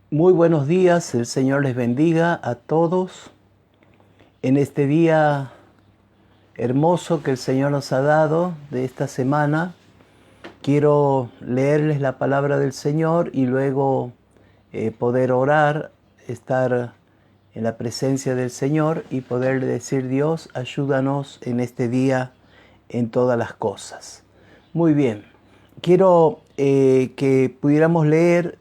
Muy buenos días, el Señor les bendiga a todos en este día hermoso que el Señor nos ha dado de esta semana. Quiero leerles la palabra del Señor y luego poder orar, estar en la presencia del Señor y poderle decir: Dios, ayúdanos en este día en todas las cosas. Muy bien, quiero que pudiéramos leer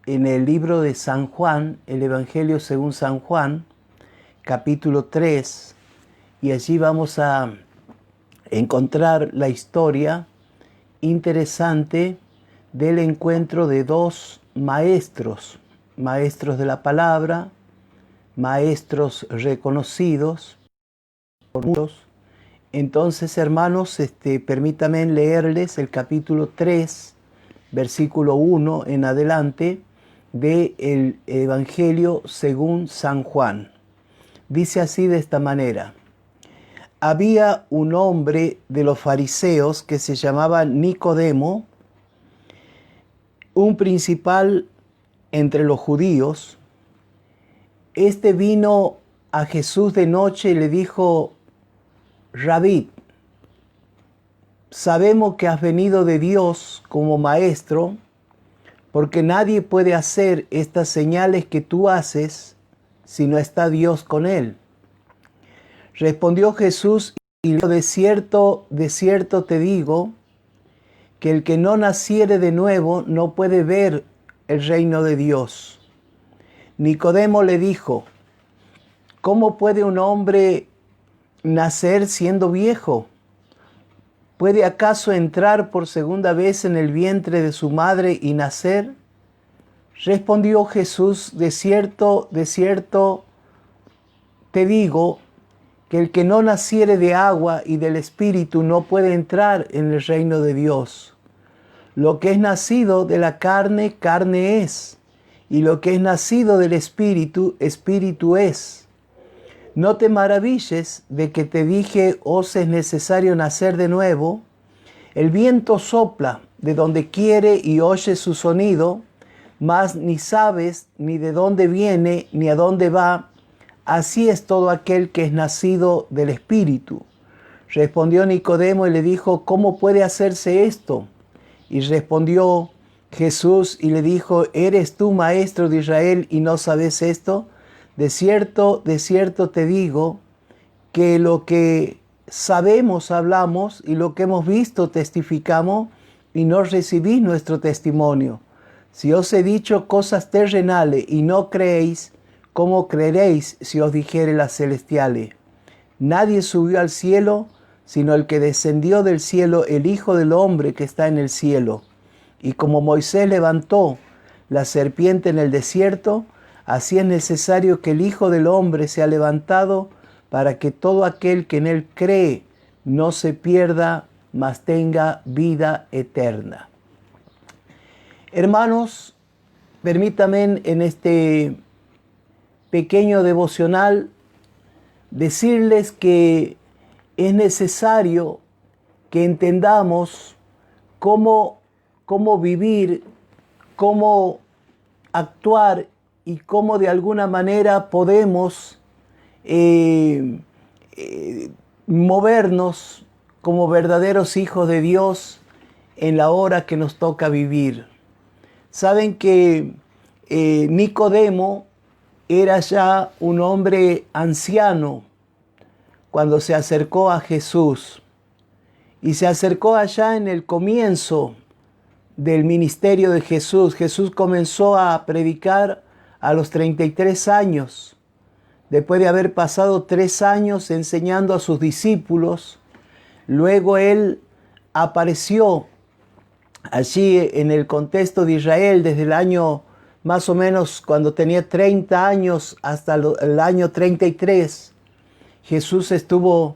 en el libro de San Juan, el Evangelio según San Juan, capítulo 3, y allí vamos a encontrar la historia interesante del encuentro de dos maestros, maestros de la palabra, maestros reconocidos por muchos. Entonces, hermanos, permítanme leerles el capítulo 3, versículo 1 en adelante, del Evangelio según San Juan. Dice así de esta manera: había un hombre de los fariseos que se llamaba Nicodemo, un principal entre los judíos. Este vino a Jesús de noche y le dijo: Rabí, sabemos que has venido de Dios como maestro, porque nadie puede hacer estas señales que tú haces si no está Dios con él. Respondió Jesús y le dijo: de cierto te digo, que el que no naciere de nuevo no puede ver el reino de Dios. Nicodemo le dijo: ¿cómo puede un hombre nacer siendo viejo? ¿Puede acaso entrar por segunda vez en el vientre de su madre y nacer? Respondió Jesús: de cierto te digo, que el que no naciere de agua y del Espíritu no puede entrar en el reino de Dios. Lo que es nacido de la carne, carne es, y lo que es nacido del Espíritu, Espíritu es. No te maravilles de que te dije: os es necesario nacer de nuevo. El viento sopla de donde quiere y oye su sonido, mas ni sabes ni de dónde viene ni a dónde va. Así es todo aquel que es nacido del Espíritu. Respondió Nicodemo y le dijo: ¿cómo puede hacerse esto? Y respondió Jesús y le dijo: ¿eres tú maestro de Israel y no sabes esto? De cierto te digo, que lo que sabemos hablamos y lo que hemos visto testificamos, y no recibís nuestro testimonio. Si os he dicho cosas terrenales y no creéis, ¿cómo creeréis si os dijere las celestiales? Nadie subió al cielo, sino el que descendió del cielo, el Hijo del Hombre que está en el cielo. Y como Moisés levantó la serpiente en el desierto, así es necesario que el Hijo del Hombre sea levantado, para que todo aquel que en él cree no se pierda, mas tenga vida eterna. Hermanos, permítanme en este pequeño devocional decirles que es necesario que entendamos cómo vivir, cómo actuar y cómo de alguna manera podemos movernos como verdaderos hijos de Dios en la hora que nos toca vivir. Saben que Nicodemo era ya un hombre anciano cuando se acercó a Jesús, y se acercó allá en el comienzo del ministerio de Jesús. Jesús comenzó a predicar a los 33 años, después de haber pasado 3 años enseñando a sus discípulos. Luego él apareció allí en el contexto de Israel desde el año más o menos cuando tenía 30 años hasta el año 33. Jesús estuvo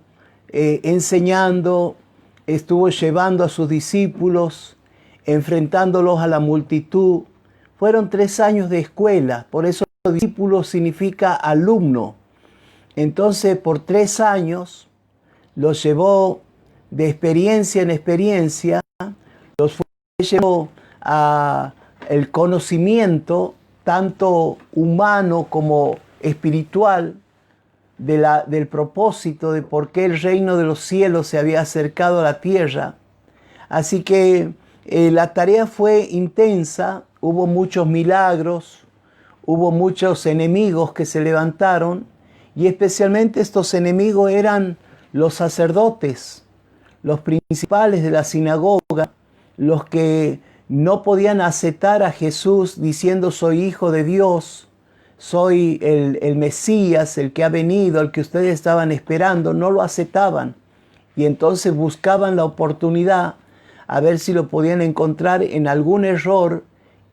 enseñando, estuvo llevando a sus discípulos, enfrentándolos a la multitud. Fueron 3 años de escuela, por eso discípulo significa alumno. Entonces, por 3 años los llevó de experiencia en experiencia, los llevó a el conocimiento tanto humano como espiritual del propósito de por qué el reino de los cielos se había acercado a la tierra. Así que la tarea fue intensa, hubo muchos milagros, hubo muchos enemigos que se levantaron, y especialmente estos enemigos eran los sacerdotes, los principales de la sinagoga, los que no podían aceptar a Jesús diciendo soy hijo de Dios, soy el Mesías, el que ha venido, el que ustedes estaban esperando. No lo aceptaban, y entonces buscaban la oportunidad a ver si lo podían encontrar en algún error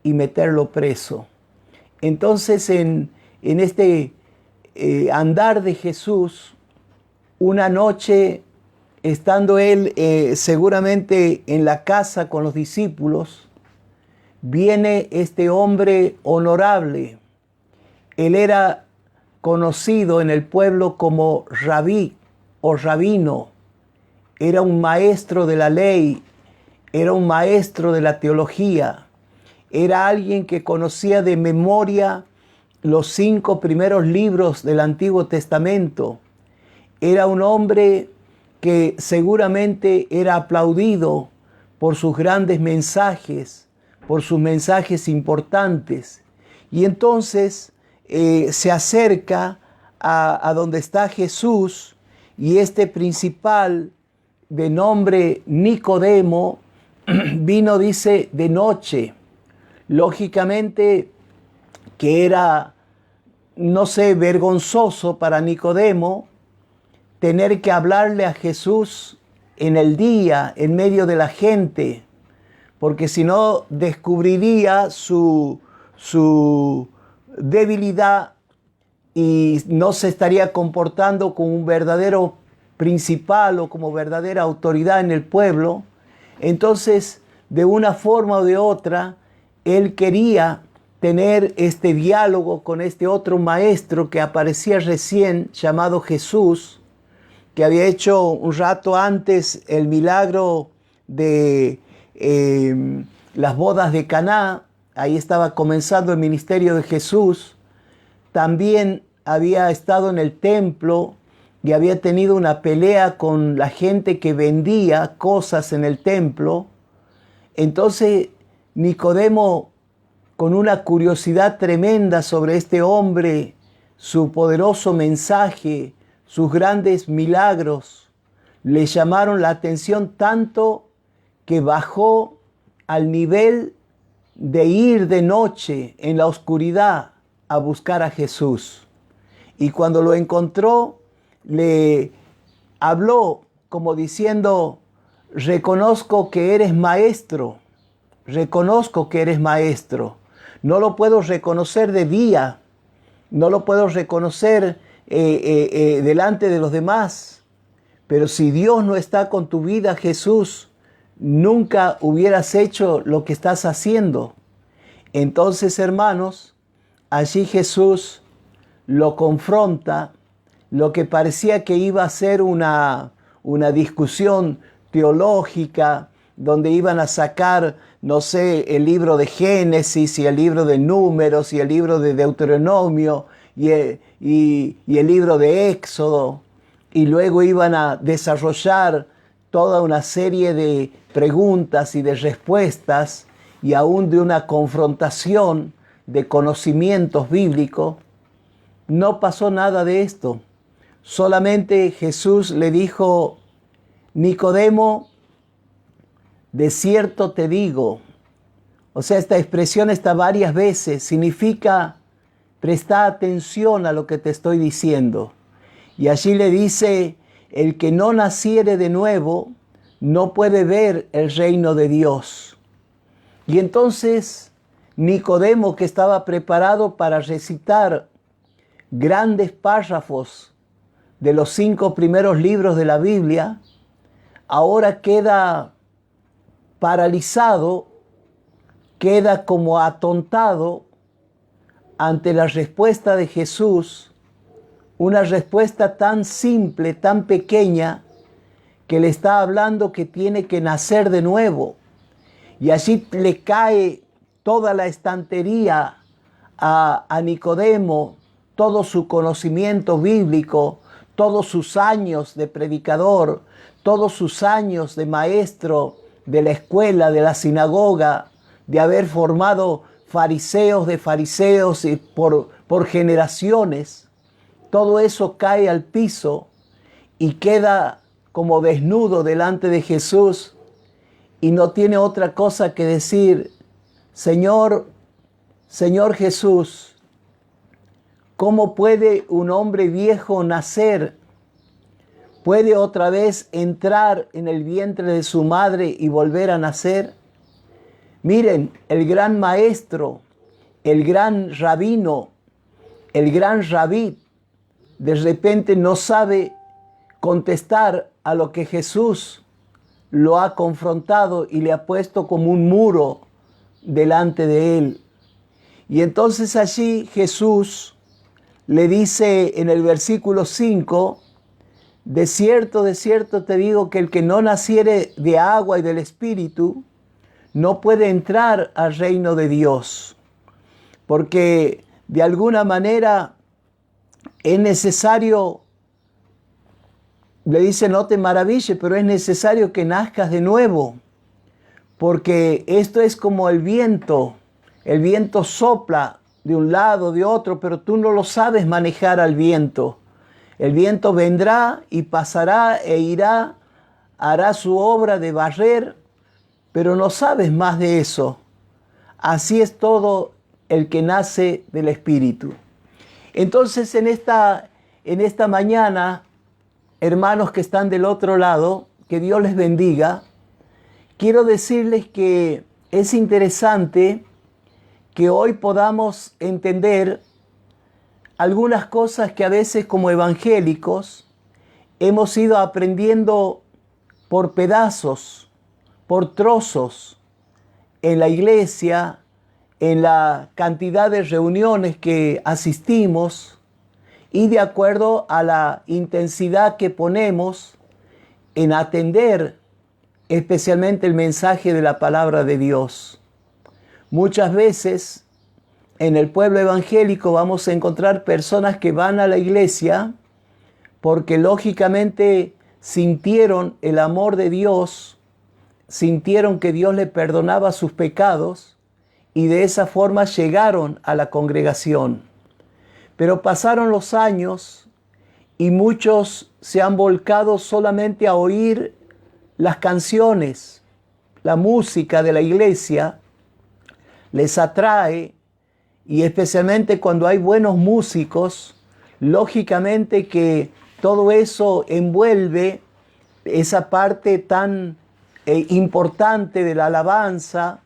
y meterlo preso. Entonces en este andar de Jesús, una noche, estando él seguramente en la casa con los discípulos, viene este hombre honorable. Él era conocido en el pueblo como rabí o rabino. Era un maestro de la ley, era un maestro de la teología. Era alguien que conocía de memoria los 5 primeros libros del Antiguo Testamento. Era un hombre que seguramente era aplaudido por sus grandes mensajes, por sus mensajes importantes. Y entonces se acerca a donde está Jesús, y este principal de nombre Nicodemo vino, dice, de noche. Lógicamente que era, no sé, vergonzoso para Nicodemo tener que hablarle a Jesús en el día, en medio de la gente, porque si no descubriría su debilidad y no se estaría comportando como un verdadero principal o como verdadera autoridad en el pueblo. Entonces, de una forma o de otra, él quería tener este diálogo con este otro maestro que aparecía recién, llamado Jesús, que había hecho un rato antes el milagro de las bodas de Caná. Ahí estaba comenzando el ministerio de Jesús. También había estado en el templo y había tenido una pelea con la gente que vendía cosas en el templo. Entonces Nicodemo, con una curiosidad tremenda sobre este hombre, su poderoso mensaje, sus grandes milagros, le llamaron la atención tanto que bajó al nivel de ir de noche en la oscuridad a buscar a Jesús. Y cuando lo encontró, le habló como diciendo: reconozco que eres maestro, reconozco que eres maestro. No lo puedo reconocer de día, no lo puedo reconocer delante de los demás, pero si Dios no está con tu vida, Jesús, nunca hubieras hecho lo que estás haciendo. Entonces, hermanos, allí Jesús lo confronta. Lo que parecía que iba a ser una discusión teológica, donde iban a sacar, no sé, el libro de Génesis y el libro de Números y el libro de Deuteronomio y el libro de Éxodo, y luego iban a desarrollar toda una serie de preguntas y de respuestas, y aún de una confrontación de conocimientos bíblicos. No pasó nada de esto. Solamente Jesús le dijo: Nicodemo, de cierto te digo. O sea, esta expresión está varias veces. Significa: presta atención a lo que te estoy diciendo. Y allí le dice: el que no naciere de nuevo no puede ver el reino de Dios. Y entonces Nicodemo, que estaba preparado para recitar grandes párrafos de los 5 primeros libros de la Biblia, ahora queda paralizado, queda como atontado ante la respuesta de Jesús, una respuesta tan simple, tan pequeña, que le está hablando que tiene que nacer de nuevo. Y allí le cae toda la estantería a Nicodemo todo su conocimiento bíblico, todos sus años de predicador, todos sus años de maestro de la escuela, de la sinagoga, de haber formado fariseos de fariseos y por generaciones, todo eso cae al piso y queda como desnudo delante de Jesús y no tiene otra cosa que decir: Señor, Señor Jesús, ¿cómo puede un hombre viejo nacer? ¿Puede otra vez entrar en el vientre de su madre y volver a nacer? Miren, el gran maestro, el gran rabino, el gran rabí, de repente no sabe contestar a lo que Jesús lo ha confrontado y le ha puesto como un muro delante de él. Y entonces allí Jesús le dice en el versículo 5, de cierto te digo que el que no naciere de agua y del Espíritu no puede entrar al reino de Dios. Porque de alguna manera es necesario, le dice, no te maravilles, pero es necesario que nazcas de nuevo. Porque esto es como el viento sopla de un lado, de otro, pero tú no lo sabes manejar al viento. El viento vendrá y pasará e irá, hará su obra de barrer, pero no sabes más de eso. Así es todo el que nace del Espíritu. Entonces en esta mañana, hermanos que están del otro lado, que Dios les bendiga, quiero decirles que es interesante que hoy podamos entender algunas cosas que a veces como evangélicos hemos ido aprendiendo por pedazos, por trozos, en la iglesia, en la cantidad de reuniones que asistimos y de acuerdo a la intensidad que ponemos en atender especialmente el mensaje de la palabra de Dios. Muchas veces en el pueblo evangélico vamos a encontrar personas que van a la iglesia porque lógicamente sintieron el amor de Dios, sintieron que Dios le perdonaba sus pecados y de esa forma llegaron a la congregación. Pero pasaron los años y muchos se han volcado solamente a oír las canciones, la música de la iglesia, les atrae. Y especialmente cuando hay buenos músicos, lógicamente que todo eso envuelve esa parte tan importante de la alabanza,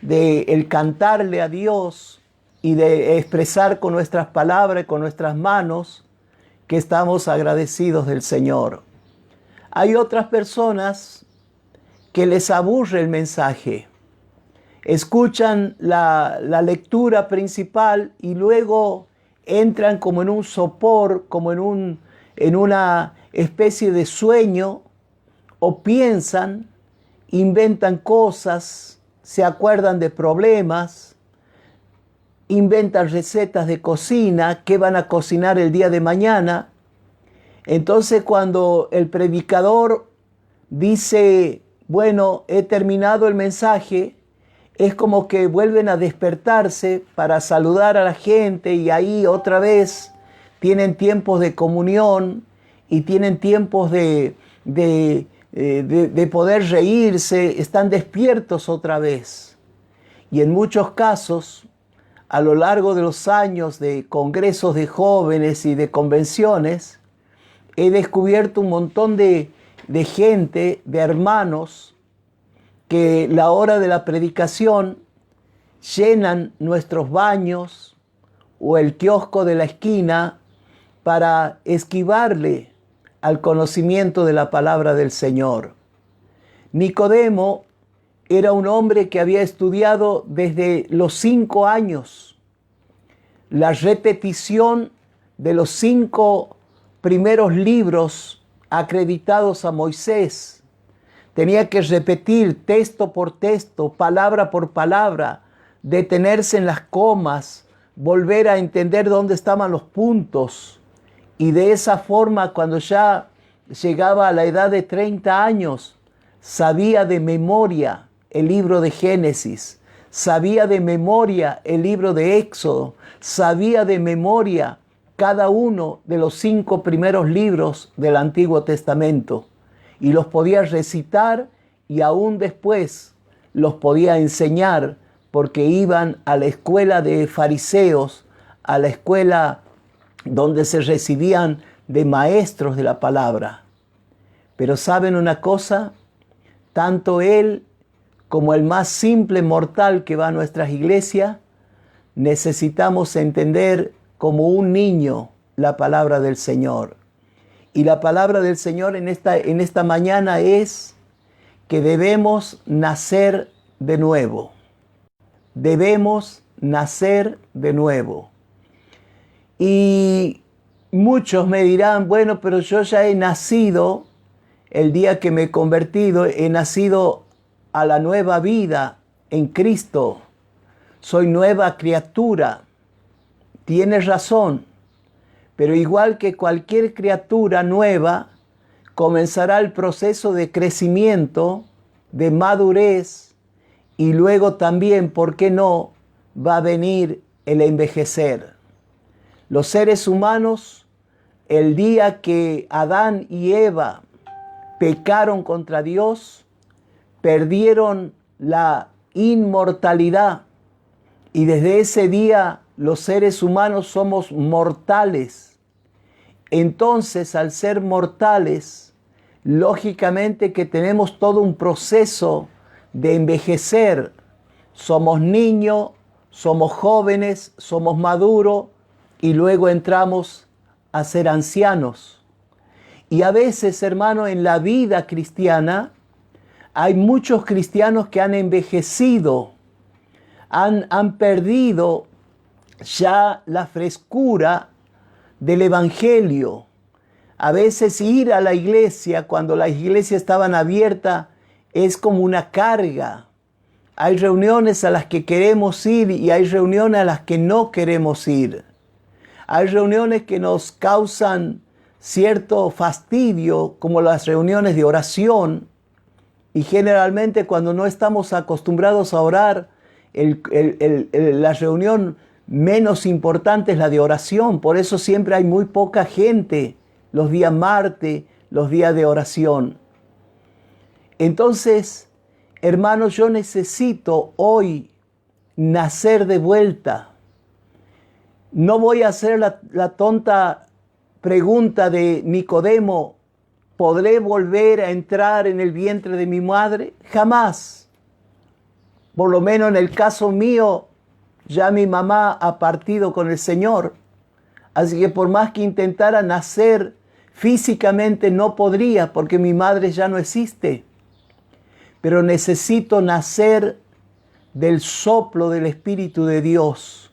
de el cantarle a Dios y de expresar con nuestras palabras y con nuestras manos que estamos agradecidos del Señor. Hay otras personas que les aburre el mensaje. Escuchan la lectura principal y luego entran como en un sopor, como en una especie de sueño, o piensan, inventan cosas, se acuerdan de problemas, inventan recetas de cocina, qué van a cocinar el día de mañana. Entonces cuando el predicador dice, bueno, he terminado el mensaje, es como que vuelven a despertarse para saludar a la gente y ahí otra vez tienen tiempos de comunión y tienen tiempos de poder reírse, están despiertos otra vez. Y en muchos casos, a lo largo de los años de congresos de jóvenes y de convenciones, he descubierto un montón de gente, de hermanos, que la hora de la predicación llenan nuestros baños o el kiosco de la esquina para esquivarle al conocimiento de la palabra del Señor. Nicodemo era un hombre que había estudiado desde los 5 años la repetición de los 5 primeros libros acreditados a Moisés. Tenía que repetir texto por texto, palabra por palabra, detenerse en las comas, volver a entender dónde estaban los puntos. Y de esa forma, cuando ya llegaba a la edad de 30 años, sabía de memoria el libro de Génesis, sabía de memoria el libro de Éxodo, sabía de memoria cada uno de los 5 primeros libros del Antiguo Testamento y los podía recitar y aún después los podía enseñar porque iban a la escuela de fariseos, a la escuela donde se recibían de maestros de la palabra. Pero ¿saben una cosa? Tanto él como el más simple mortal que va a nuestras iglesias, necesitamos entender como un niño la palabra del Señor. Y la palabra del Señor en esta mañana es que debemos nacer de nuevo. Debemos nacer de nuevo. Y muchos me dirán, bueno, pero yo ya he nacido, el día que me he convertido, he nacido a la nueva vida en Cristo. Soy nueva criatura. Tienes razón, pero igual que cualquier criatura nueva, comenzará el proceso de crecimiento, de madurez, y luego también, ¿por qué no?, va a venir el envejecer. Los seres humanos, el día que Adán y Eva pecaron contra Dios, perdieron la inmortalidad y desde ese día los seres humanos somos mortales. Entonces, al ser mortales, lógicamente que tenemos todo un proceso de envejecer. Somos niños, somos jóvenes, somos maduros y luego entramos a ser ancianos. Y a veces, hermano, en la vida cristiana hay muchos cristianos que han envejecido, han perdido ya la frescura del Evangelio. A veces ir a la iglesia, cuando las iglesias estaban abiertas, es como una carga. Hay reuniones a las que queremos ir y hay reuniones a las que no queremos ir. Hay reuniones que nos causan cierto fastidio, como las reuniones de oración. Y generalmente cuando no estamos acostumbrados a orar, la reunión menos importante es la de oración. Por eso siempre hay muy poca gente los días martes, los días de oración. Entonces, hermanos, yo necesito hoy nacer de vuelta. No voy a hacer la tonta pregunta de Nicodemo, ¿podré volver a entrar en el vientre de mi madre? Jamás. Por lo menos en el caso mío, ya mi mamá ha partido con el Señor. Así que por más que intentara nacer físicamente, no podría, porque mi madre ya no existe. Pero necesito nacer del soplo del Espíritu de Dios.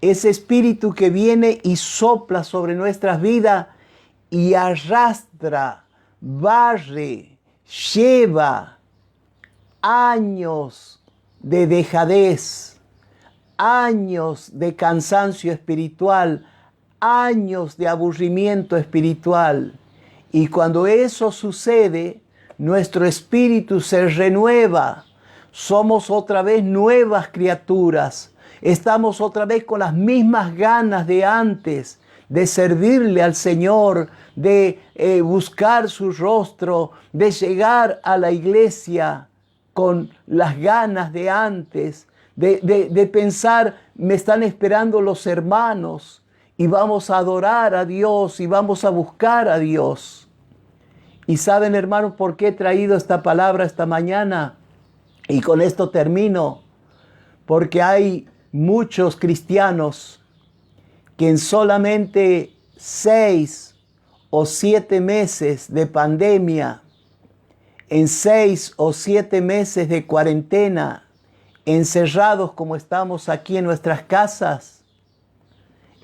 Ese Espíritu que viene y sopla sobre nuestras vidas y arrastra, barre, lleva años de dejadez, años de cansancio espiritual, años de aburrimiento espiritual. Y cuando eso sucede, nuestro espíritu se renueva. Somos otra vez nuevas criaturas. Estamos otra vez con las mismas ganas de antes, de servirle al Señor, de buscar su rostro, de llegar a la iglesia con las ganas de antes, de pensar, me están esperando los hermanos y vamos a adorar a Dios y vamos a buscar a Dios. Y saben, hermanos, por qué he traído esta palabra esta mañana. Y con esto termino. Porque hay muchos cristianos que en solamente 6 o 7 meses de pandemia, en 6 o 7 meses de cuarentena, encerrados como estamos aquí en nuestras casas,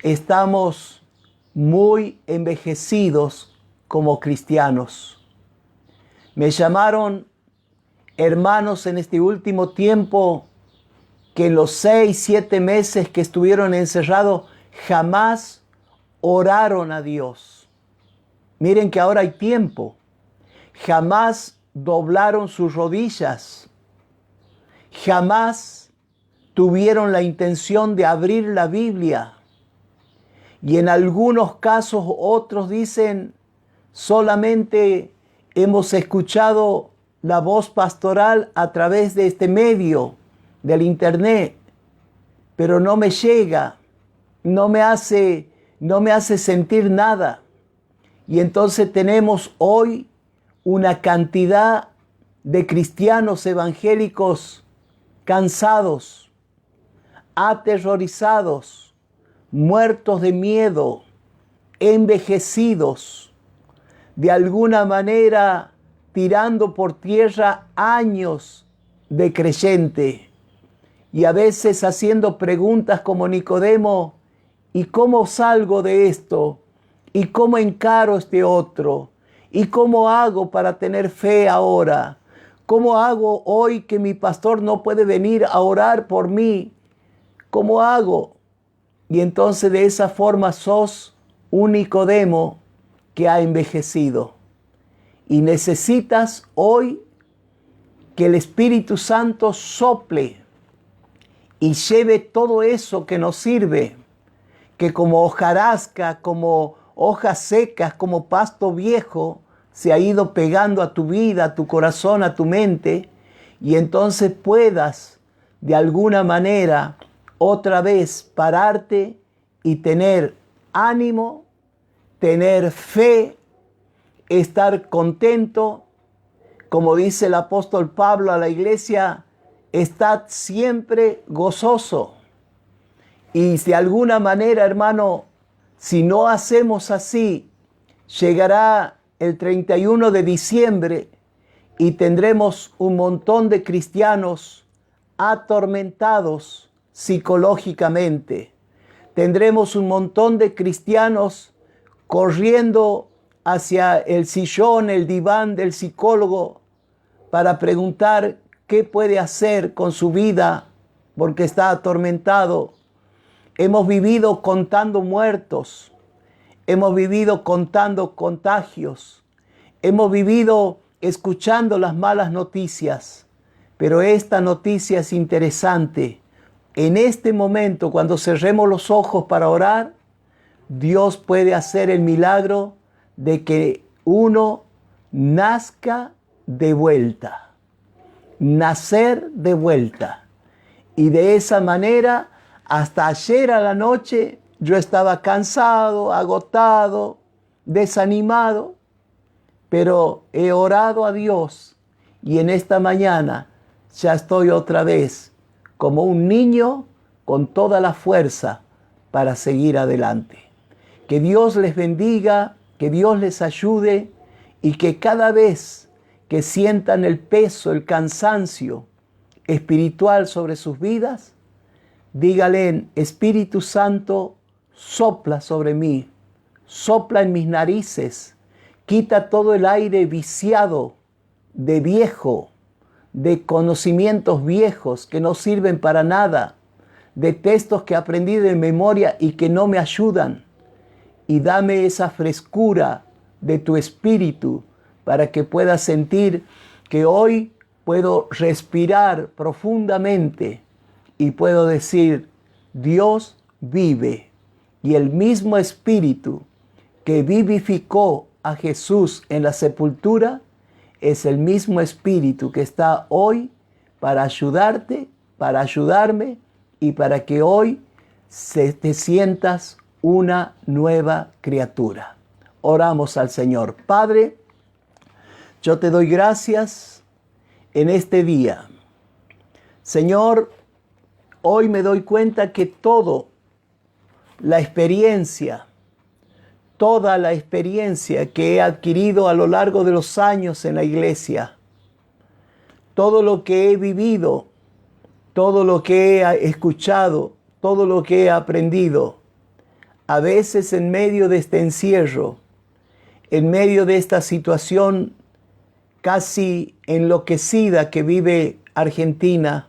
estamos muy envejecidos como cristianos. Me llamaron hermanos en este último tiempo que en los 6, 7 meses que estuvieron encerrados jamás oraron a Dios. Miren que ahora hay tiempo. Jamás doblaron sus rodillas. Jamás tuvieron la intención de abrir la Biblia. Y en algunos casos otros dicen, solamente hemos escuchado la voz pastoral a través de este medio, del internet, pero no me llega, no me hace sentir nada. Y entonces tenemos hoy una cantidad de cristianos evangélicos cansados, aterrorizados, muertos de miedo, envejecidos, de alguna manera tirando por tierra años de creyente y a veces haciendo preguntas como Nicodemo: ¿y cómo salgo de esto? ¿Y cómo encaro este otro? ¿Y cómo hago para tener fe ahora? ¿Cómo hago hoy que mi pastor no puede venir a orar por mí? ¿Cómo hago? Y entonces de esa forma sos un Nicodemo que ha envejecido. Y necesitas hoy que el Espíritu Santo sople y lleve todo eso que nos sirve, que como hojarasca, como hojas secas, como pasto viejo, se ha ido pegando a tu vida, a tu corazón, a tu mente, y entonces puedas de alguna manera otra vez pararte y tener ánimo, tener fe, estar contento. Como dice el apóstol Pablo a la iglesia, estad siempre gozoso. Y de alguna manera, hermano, si no hacemos así, llegará el 31 de diciembre y tendremos un montón de cristianos atormentados psicológicamente. Tendremos un montón de cristianos corriendo hacia el sillón, el diván del psicólogo para preguntar qué puede hacer con su vida porque está atormentado. Hemos vivido contando muertos, hemos vivido contando contagios, hemos vivido escuchando las malas noticias, pero esta noticia es interesante. En este momento, cuando cerremos los ojos para orar, Dios puede hacer el milagro de que uno nazca de vuelta, nacer de vuelta. Y de esa manera, hasta ayer a la noche, yo estaba cansado, agotado, desanimado, pero he orado a Dios y en esta mañana ya estoy otra vez como un niño con toda la fuerza para seguir adelante. Que Dios les bendiga, que Dios les ayude y que cada vez que sientan el peso, el cansancio espiritual sobre sus vidas, díganle: Espíritu Santo, sopla sobre mí, sopla en mis narices, quita todo el aire viciado de viejo, de conocimientos viejos que no sirven para nada, de textos que aprendí de memoria y que no me ayudan. Y dame esa frescura de tu espíritu para que pueda sentir que hoy puedo respirar profundamente y puedo decir: Dios vive. Y el mismo espíritu que vivificó a Jesús en la sepultura es el mismo espíritu que está hoy para ayudarte, para ayudarme y para que hoy te sientas una nueva criatura. Oramos al Señor. Padre, yo te doy gracias en este día. Señor, hoy me doy cuenta que toda la experiencia que he adquirido a lo largo de los años en la iglesia, todo lo que he vivido, todo lo que he escuchado, todo lo que he aprendido, a veces en medio de este encierro, en medio de esta situación casi enloquecida que vive Argentina,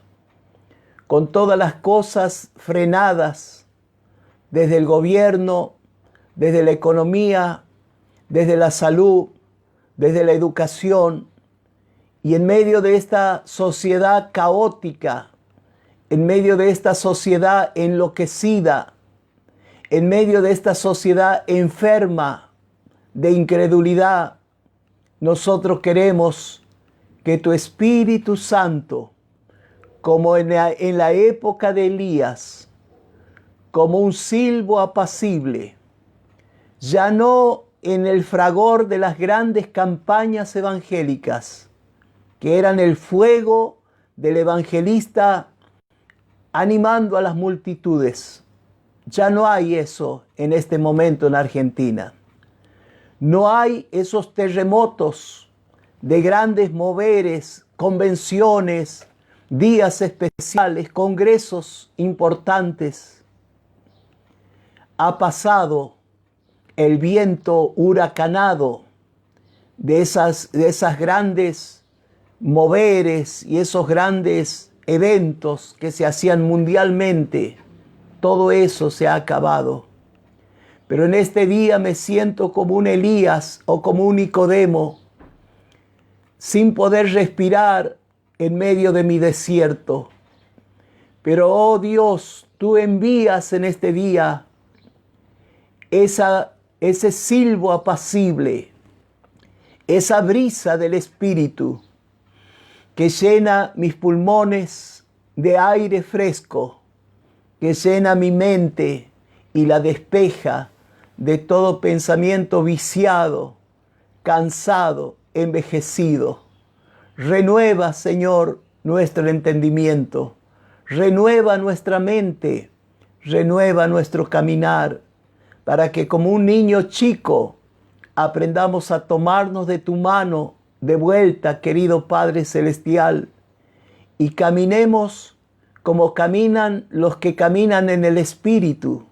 con todas las cosas frenadas, desde el gobierno, desde la economía, desde la salud, desde la educación, y en medio de esta sociedad caótica, en medio de esta sociedad enloquecida, en medio de esta sociedad enferma de incredulidad, nosotros queremos que tu Espíritu Santo, como en la época de Elías, como un silbo apacible, ya no en el fragor de las grandes campañas evangélicas, que eran el fuego del evangelista animando a las multitudes. Ya no hay eso en este momento en Argentina. No hay esos terremotos de grandes moveres, convenciones, días especiales, congresos importantes. Ha pasado el viento huracanado de esas grandes moveres y esos grandes eventos que se hacían mundialmente. Todo eso se ha acabado. Pero en este día me siento como un Elías o como un Nicodemo, sin poder respirar en medio de mi desierto. Pero, oh Dios, tú envías en este día ese silbo apacible, esa brisa del Espíritu que llena mis pulmones de aire fresco, que llena mi mente y la despeja de todo pensamiento viciado, cansado, envejecido. Renueva, Señor, nuestro entendimiento, renueva nuestra mente, renueva nuestro caminar, para que como un niño chico aprendamos a tomarnos de tu mano de vuelta, querido Padre Celestial, y caminemos como caminan los que caminan en el Espíritu.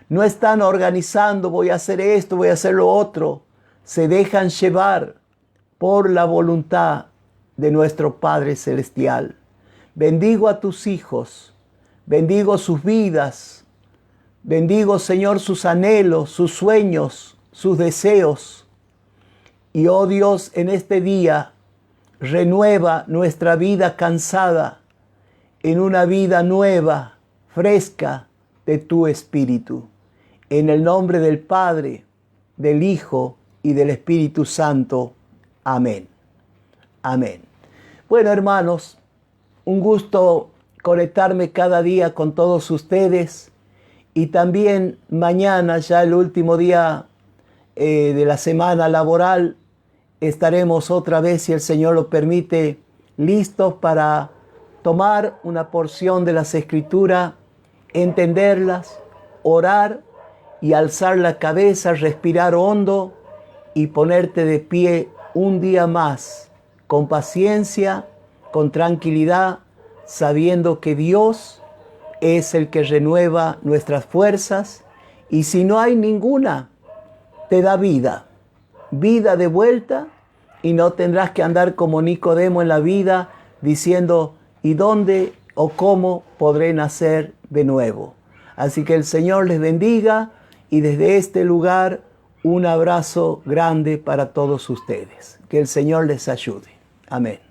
No están organizando, voy a hacer esto, voy a hacer lo otro. Se dejan llevar por la voluntad de nuestro Padre Celestial. Bendigo a tus hijos, bendigo sus vidas, bendigo, Señor, sus anhelos, sus sueños, sus deseos. Y, oh Dios, en este día renueva nuestra vida cansada en una vida nueva, fresca de tu Espíritu. En el nombre del Padre, del Hijo y del Espíritu Santo. Amén. Amén. Bueno, hermanos, un gusto conectarme cada día con todos ustedes, y también mañana, ya el último día de la semana laboral, estaremos otra vez, si el Señor lo permite, listos para tomar una porción de las Escrituras, entenderlas, orar y alzar la cabeza, respirar hondo y ponerte de pie un día más, con paciencia, con tranquilidad, sabiendo que Dios es el que renueva nuestras fuerzas, y si no hay ninguna, te da vida de vuelta, y no tendrás que andar como Nicodemo en la vida diciendo, ¿y dónde o cómo podré nacer de nuevo? Así que el Señor les bendiga, y desde este lugar un abrazo grande para todos ustedes. Que el Señor les ayude. Amén.